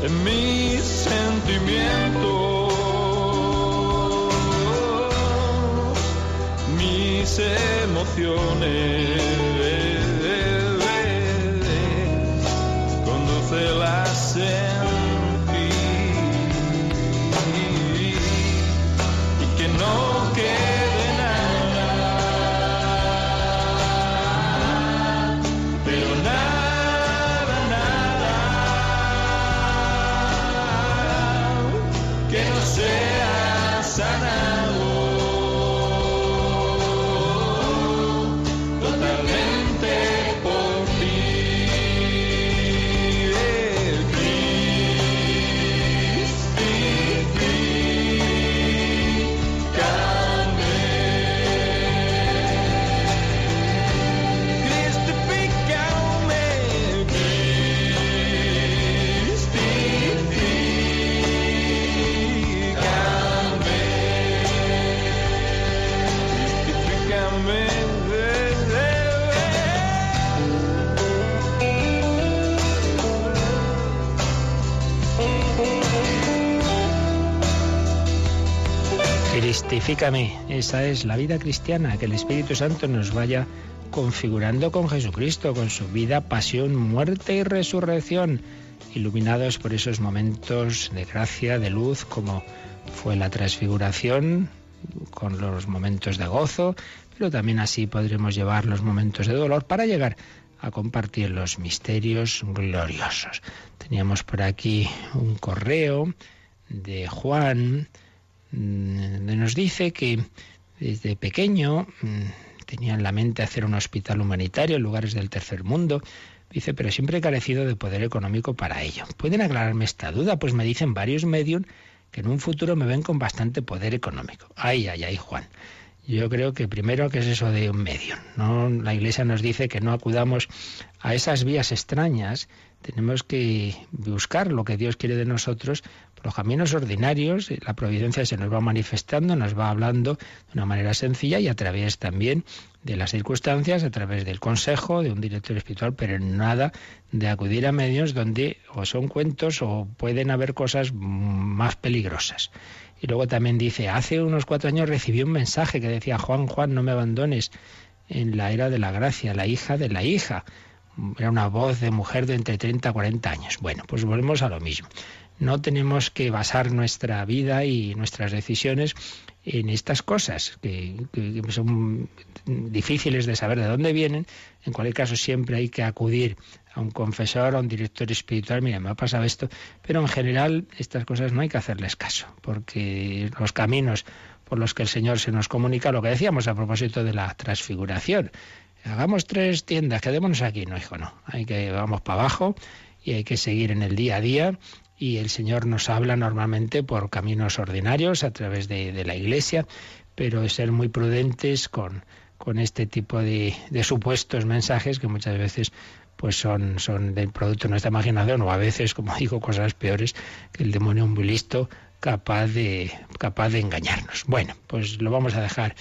en mis sentimientos, mis emociones, condúcelas en ti, y que no quede nada, pero nada, que no sea sanado totalmente por ti. Cristifícame. Esa es la vida cristiana, que el Espíritu Santo nos vaya configurando con Jesucristo, con su vida, pasión, muerte y resurrección, iluminados por esos momentos de gracia, de luz, como fue la transfiguración, con los momentos de gozo, pero también así podremos llevar los momentos de dolor para llegar a compartir los misterios gloriosos. Teníamos por aquí un correo de Juan, donde nos dice que desde pequeño tenía en la mente hacer un hospital humanitario en lugares del tercer mundo. Dice, pero siempre he carecido de poder económico para ello. ¿Pueden aclararme esta duda? Pues me dicen varios medios que en un futuro me ven con bastante poder económico. Ay, Juan. Yo creo que primero, ¿qué es eso de un medium? ¿No? La Iglesia nos dice que no acudamos a esas vías extrañas. Tenemos que buscar lo que Dios quiere de nosotros por los caminos ordinarios. La providencia se nos va manifestando, nos va hablando de una manera sencilla y a través también de las circunstancias, a través del consejo de un director espiritual, pero nada de acudir a medios donde o son cuentos o pueden haber cosas más peligrosas. Y luego también dice, hace unos 4 años recibí un mensaje que decía, Juan, no me abandones en la era de la gracia, la hija de la hija. Era una voz de mujer de entre 30 a 40 años. Bueno, pues volvemos a lo mismo. No tenemos que basar nuestra vida y nuestras decisiones en estas cosas, que son difíciles de saber de dónde vienen. En cualquier caso, siempre hay que acudir a un confesor, a un director espiritual. Mira, me ha pasado esto, pero en general estas cosas no hay que hacerles caso, porque los caminos por los que el Señor se nos comunica, lo que decíamos a propósito de la transfiguración, hagamos 3 tiendas, quedémonos aquí. No, hijo, no. Vamos para abajo y hay que seguir en el día a día. Y el Señor nos habla normalmente por caminos ordinarios, a través de la Iglesia, pero ser muy prudentes con este tipo de supuestos mensajes que muchas veces pues son del producto de nuestra imaginación, o a veces, como digo, cosas peores, que el demonio muy listo capaz de engañarnos. Bueno, pues lo vamos a dejar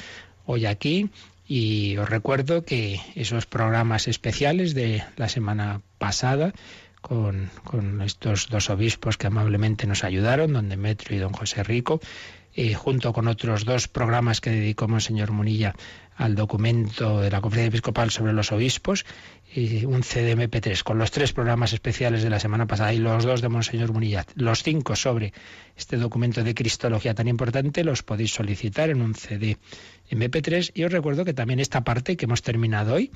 hoy aquí. Y os recuerdo que esos programas especiales de la semana pasada con estos 2 obispos que amablemente nos ayudaron, don Demetrio y don José Rico, junto con otros 2 programas que dedicó Monseñor Munilla al documento de la Conferencia Episcopal sobre los obispos, un CD MP3 con los 3 programas especiales de la semana pasada y los 2 de Monseñor Munilla, los 5 sobre este documento de Cristología tan importante, los podéis solicitar en un CD MP3. Y os recuerdo que también esta parte que hemos terminado hoy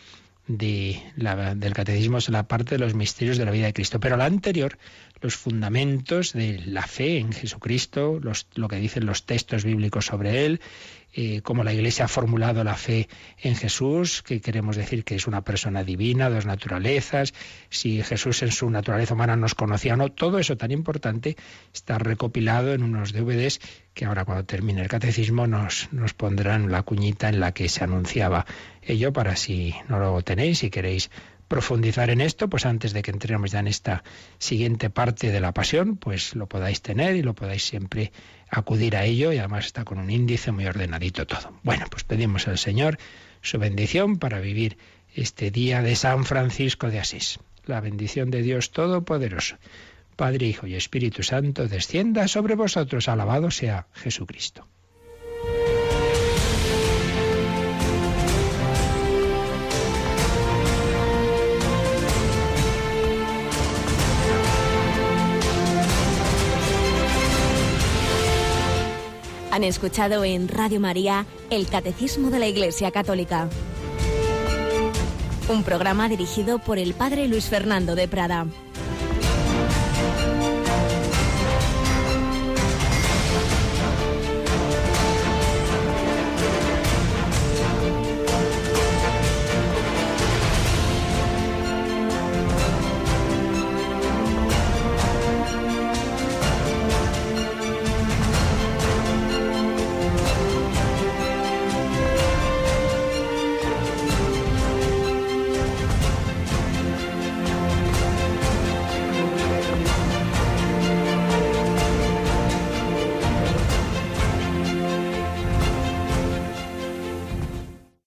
del catecismo es la parte de los misterios de la vida de Cristo, pero la anterior, los fundamentos de la fe en Jesucristo, lo que dicen los textos bíblicos sobre él, cómo la Iglesia ha formulado la fe en Jesús, que queremos decir que es una persona divina, 2 naturalezas, si Jesús en su naturaleza humana nos conocía o no, todo eso tan importante está recopilado en unos DVDs que ahora cuando termine el catecismo nos pondrán la cuñita en la que se anunciaba ello, para si no lo tenéis, si queréis profundizar en esto, pues antes de que entremos ya en esta siguiente parte de la pasión, pues lo podáis tener y lo podáis siempre acudir a ello, y además está con un índice muy ordenadito todo. Bueno, pues pedimos al Señor su bendición para vivir este día de San Francisco de Asís. La bendición de Dios Todopoderoso, Padre, Hijo y Espíritu Santo, descienda sobre vosotros. Alabado sea Jesucristo. Han escuchado en Radio María el Catecismo de la Iglesia Católica, un programa dirigido por el Padre Luis Fernando de Prada.